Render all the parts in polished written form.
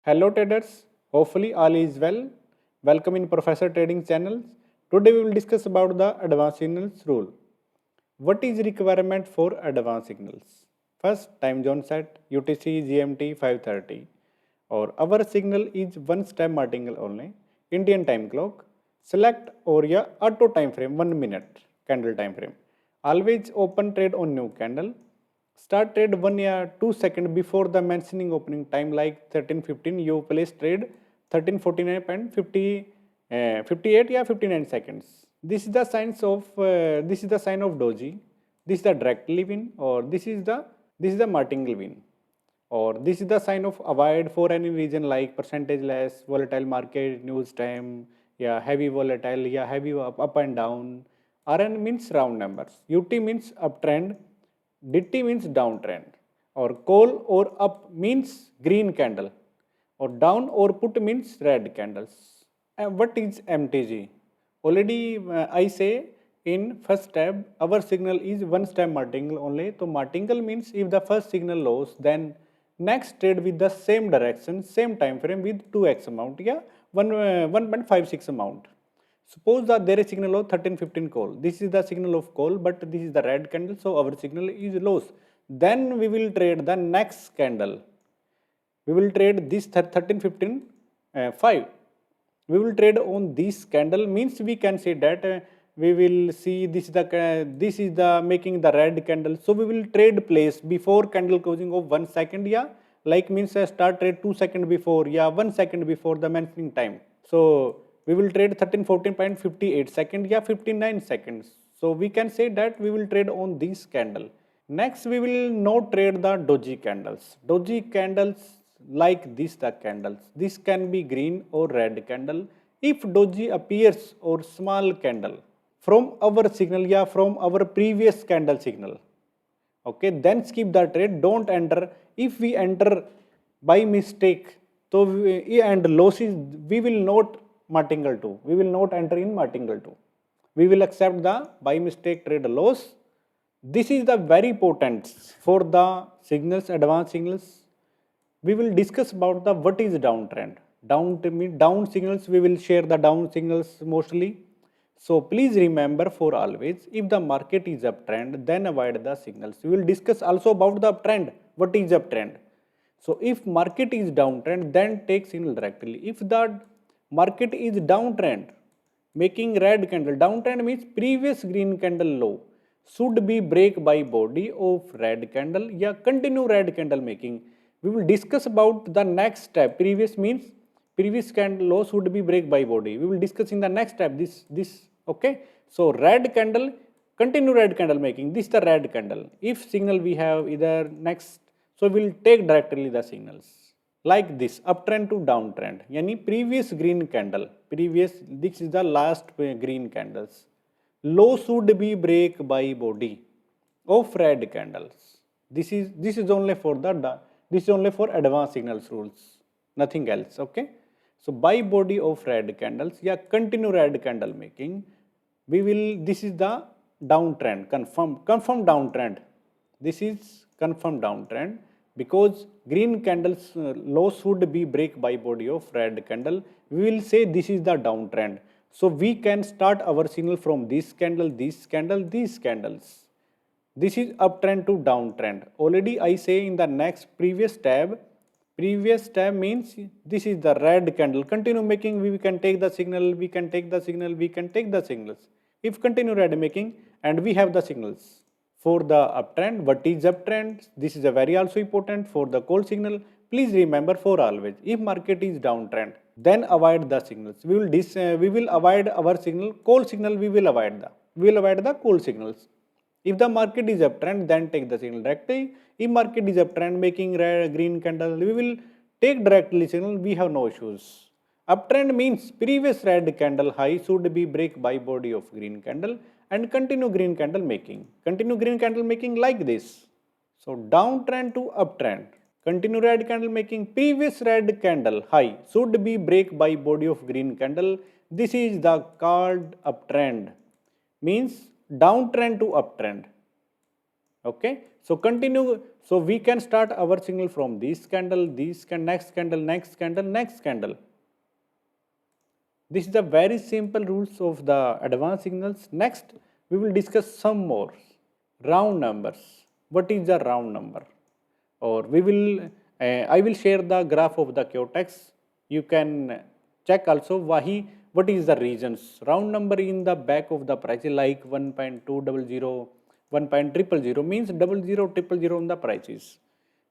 Hello traders, hopefully all is well. Welcome in Professor Trading channel. Today we will discuss about the advanced signals rule. What is requirement for advanced signals? First, time zone set UTC GMT 5:30 or our signal is one step martingale only. Indian time clock. Select or ya auto time frame 1 minute candle time frame. Always open trade on new candle. Start trade 1 or 2 seconds before the mentioning opening time like 13:15 you place trade 13:49.50 58 or 59 seconds. This is the sign of doji. This is the directly win or this is the martingale win or this is the sign of avoid for any reason like percentage less volatile market news time, yeah, heavy volatile, yeah, heavy up and down. Rn means round numbers, ut means uptrend, dt means downtrend, or call or up means green candle, or down or put means red candles. And what is mtg? Already I say in first tab our signal is one step martingale only. So martingale means if the first signal lows, then next trade with the same direction, same time frame with 2x amount, yeah, 1.56 amount. Suppose that there is signal of 13:15 call. This is the signal of call, but this is the red candle, so our signal is lows. Then we will trade the next candle. We will trade this 13:15 5. We will trade on this candle means we can say that we will see this is the making the red candle. So we will trade place before candle closing of 1 second, yeah, like means start trade 2 seconds before, yeah, 1 second before the mentioning time. So we will trade 13:14.58 second, yeah, 59 seconds. So we can say that we will trade on this candle. Next we will not trade the doji candles. Doji candles like this the candles. This can be green or red candle. If doji appears or small candle from our signal, yeah, from our previous candle signal, okay, then skip the trade, don't enter. If we enter by mistake, so and losses, we will not martingale 2, we will not enter in martingale 2, we will accept the by mistake trade loss. This is the very important for the signals, advanced signals. We will discuss about the what is downtrend. Down signals, we will share the down signals mostly. So please remember for always, if the market is uptrend, then avoid the signals. We will discuss also about the uptrend. What is uptrend? So if market is downtrend, then take signal directly. If the market is downtrend, making red candle, downtrend means previous green candle low should be break by body of red candle, yeah, continue red candle making. We will discuss about the next step. Previous means previous candle low should be break by body. We will discuss in the next step this okay. So red candle, continue red candle making, this is the red candle. If signal we have either next, so we will take directly the signals like this, uptrend to downtrend, yani previous green candle, this is the last green candles, low should be break by body of red candles. This is only for this is only for advanced signals rules, nothing else, okay. So by body of red candles, yeah, continue red candle making, we will, this is the downtrend, confirm downtrend. This is confirm downtrend because green candles low should be break by body of red candle. We will say this is the downtrend. So we can start our signal from this candle, these candles. This is uptrend to downtrend. Already I say in the next previous tab means this is the red candle. Continue making, we can take the signal, we can take the signals. If continue red making and we have the signals. For the uptrend, what is uptrend? This is a very also important for the call signal. Please remember for always, if market is downtrend, then avoid the signals. We will avoid our signal, call signal, we will avoid the call signals. If the market is uptrend, then take the signal directly. If market is uptrend making red green candle, we will take directly signal, we have no issues. Uptrend means previous red candle high should be break by body of green candle and continue green candle making. Continue green candle making like this. So downtrend to uptrend, continue red candle making, previous red candle high should be break by body of green candle. This is the called uptrend, means downtrend to uptrend, okay. So continue, So we can start our signal from this candle, next candle, next candle, next candle. This is the very simple rules of the advanced signals. Next, we will discuss some more round numbers. What is the round number? Or we will, I will share the graph of the Quotex. You can check also what is the reasons. Round number in the back of the price like 1.200, 1.000 means 0000 in the prices.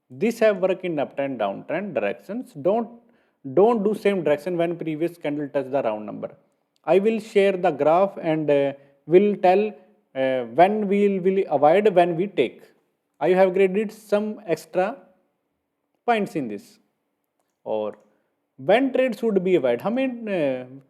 This have work in uptrend, downtrend directions. Don't do same direction when previous candle touch the round number. I will share the graph and will tell when we will avoid, when we take. I have graded some extra points in this. Or when trade should be avoided.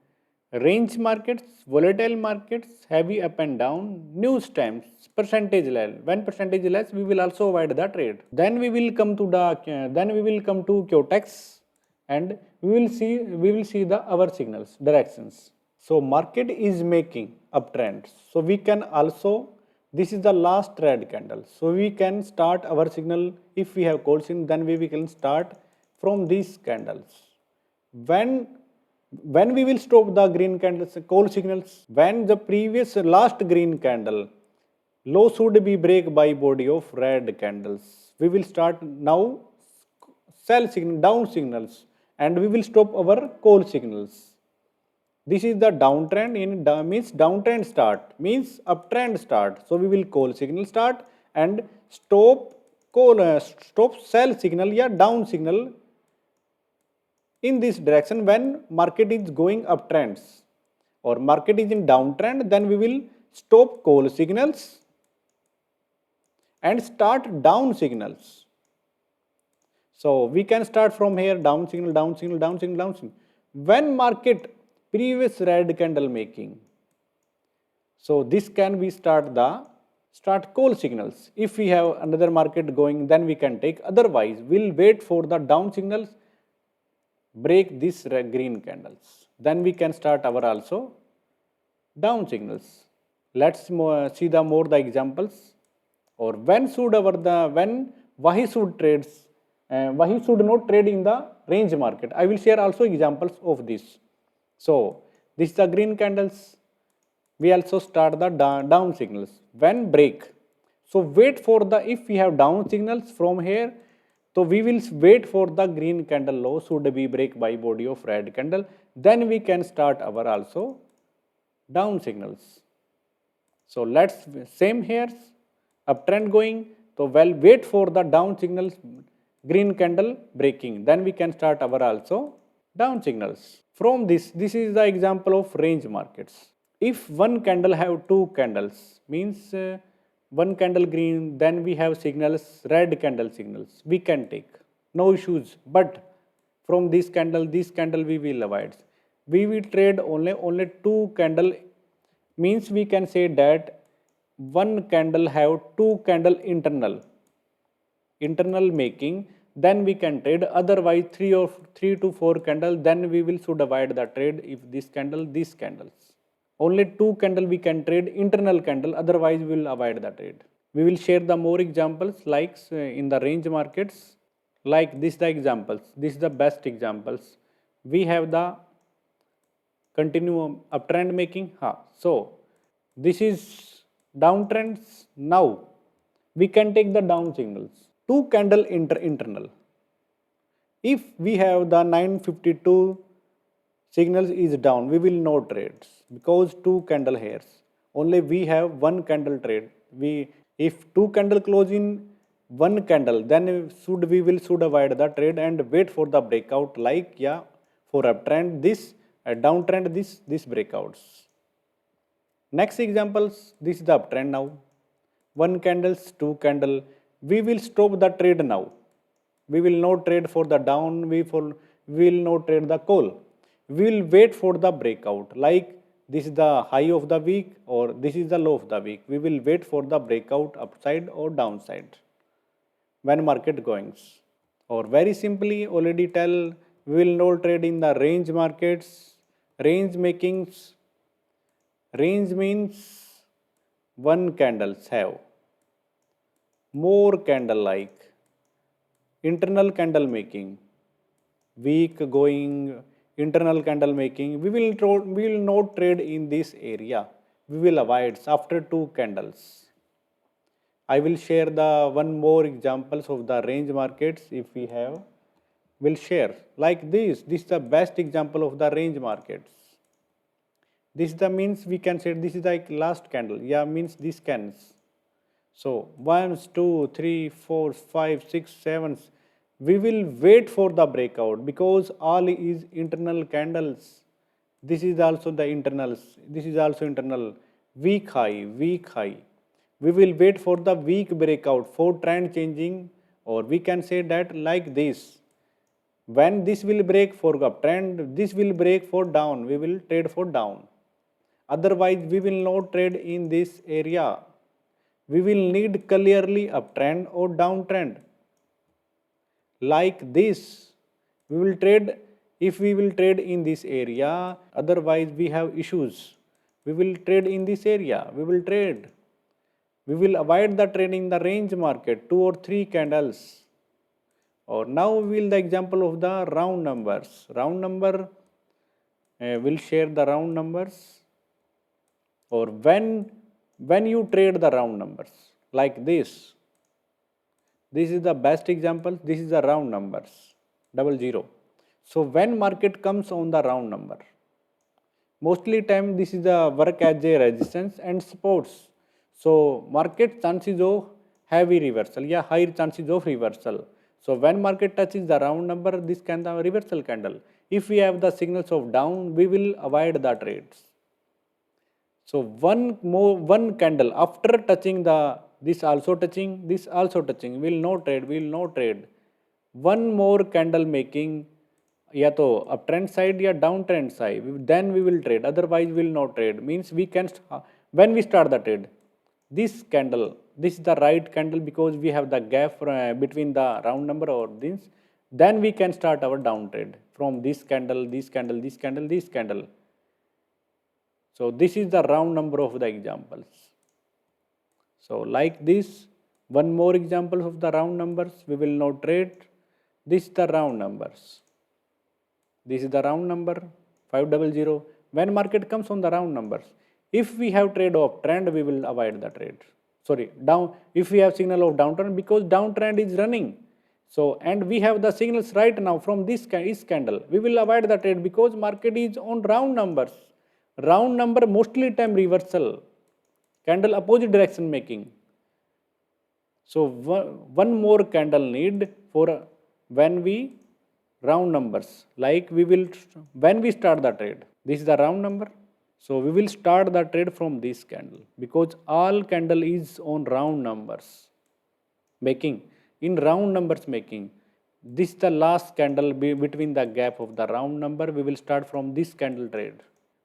Range markets, volatile markets, heavy up and down, news times, percentage less. When percentage less, we will also avoid the trade. Then we will come to Quotex, and we will see the our signals directions. So market is making uptrends. So we can also, this is the last red candle. So we can start our signal if we have cold signal, then we can start from these candles. When we will stop the green candles, cold signals, when the previous last green candle low should be break by body of red candles. We will start now sell signal, down signals, and we will stop our cold signals. This is the downtrend means downtrend start, means uptrend start. So we will call signal start and stop sell signal या down signal in this direction when market is going uptrends or market is in downtrend, then we will stop call signals and start down signals. So we can start from here down signal, down signal, down signal, down signal. When market previous red candle making, so this can we start call signals. If we have another market going, then we can take. Otherwise, we'll wait for the down signals, break these green candles. Then we can start our also down signals. Let's see the examples. Or when should why should trades, why should not trade in the range market. I will share also examples of this. So this is the green candles. We also start the down signals. When break, so wait for the, if we have down signals from here, so we will wait for the green candle low should be break by body of red candle. Then we can start our also down signals. So let's same here, uptrend going. So wait for the down signals, green candle breaking. Then we can start our also down signals. From this is the example of range markets. If one candle have two candles, means one candle green, then we have signals, red candle signals, we can take, no issues. But from this candle we will avoid. We will trade only two candle, means we can say that one candle have two candle internal making, then we can trade. Otherwise 3 to 4 candle, then we will should avoid the trade. If this candle, these candles, only two candle we can trade, internal candle, otherwise we will avoid the trade. We will share the more examples like in the range markets, like this the examples. This is the best examples. We have the continuum uptrend making. So this is downtrends. Now we can take the down signals. Two candle internal. If we have the 952 signals is down, we will no trades because two candle hairs. Only we have one candle trade. If two candle close in one candle, then we will avoid the trade and wait for the breakout, like for uptrend this, downtrend this breakouts. Next examples, this is the uptrend now. One candles, two candle. We will stop the trade now. We will not trade for the down, we will not trade the call. We will wait for the breakout, like this is the high of the week or this is the low of the week. We will wait for the breakout upside or downside when market goings. Or very simply already tell, we will not trade in the range markets. Range makings, range means one candles have more candle like internal candle making, weak going internal candle making, we will not trade in this area. We will avoid after two candles. I will share the one more examples of the range markets if we have. Will share like this. This is the best example of the range markets. This is the means we can say this is like last candle. Yeah, means this candles. So 1, 2, 3, 4, 5, 6, 7. We will wait for the breakout because all is internal candles. This is also the internals. This is also internal. Weak high, weak high. We will wait for the weak breakout for trend changing, or we can say that like this. When this will break for uptrend, this will break for down. We will trade for down. Otherwise, we will not trade in this area. We will need clearly uptrend or downtrend. Like this, we will trade if we will trade in this area. Otherwise, we have issues. We will trade in this area. We will trade. We will avoid the trading in the range market, 2 or 3 candles. Or now we will the example of the round numbers. Round number will share the round numbers. Or when you trade the round numbers like this is the best example. This is the round numbers 00. So when market comes on the round number, mostly time this is the work as a resistance and supports. So market chances of heavy reversal, yeah, higher chances of reversal. So when market touches the round number, this can be a reversal candle. If we have the signals of down, we will avoid the trades. So one candle after touching the this also touching, this also touching, will no trade, will no trade. One more candle making, या तो uptrend side या downtrend side, then we will trade. Otherwise, we will not trade. Means we can when we start the trade, this candle, this is the right candle because we have the gap between the round number or this. Then we can start our down trade from this candle, this candle, this candle, this candle. So this is the round number of the examples. So like this, one more example of the round numbers, we will now trade. This is the round numbers. This is the round number 500. When market comes on the round numbers, if we have trade of trend, we will avoid the trade. Sorry, down. If we have signal of downtrend, because downtrend is running. So and we have the signals right now from this candle, we will avoid the trade because market is on round numbers. Round number mostly time reversal, candle opposite direction making. So one more candle need for when we round numbers, like we will when we start the trade. This is the round number. So we will start the trade from this candle because all candle is on round numbers making. In round numbers making, this is the last candle between the gap of the round number. We will start from this candle trade.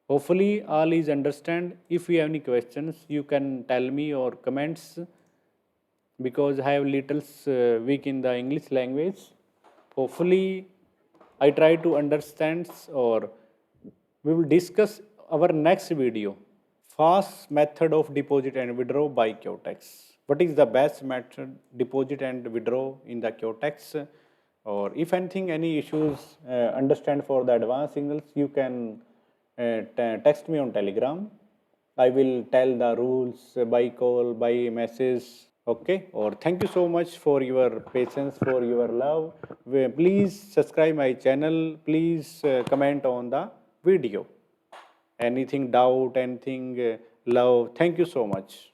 Hopefully all is understand. If you have any questions, you can tell me or comments because I have little weak in the English language. Hopefully I try to understand, or we will discuss our next video. Fast method of deposit and withdraw by Quotex. What is the best method deposit and withdraw in the Quotex? Or if anything, any issues understand for the advanced signals, you can text me on Telegram. I will tell the rules by call, by message. Okay, or thank you so much for your patience, for your love. Please subscribe my channel. Please comment on the video. Anything doubt, anything love. Thank you so much.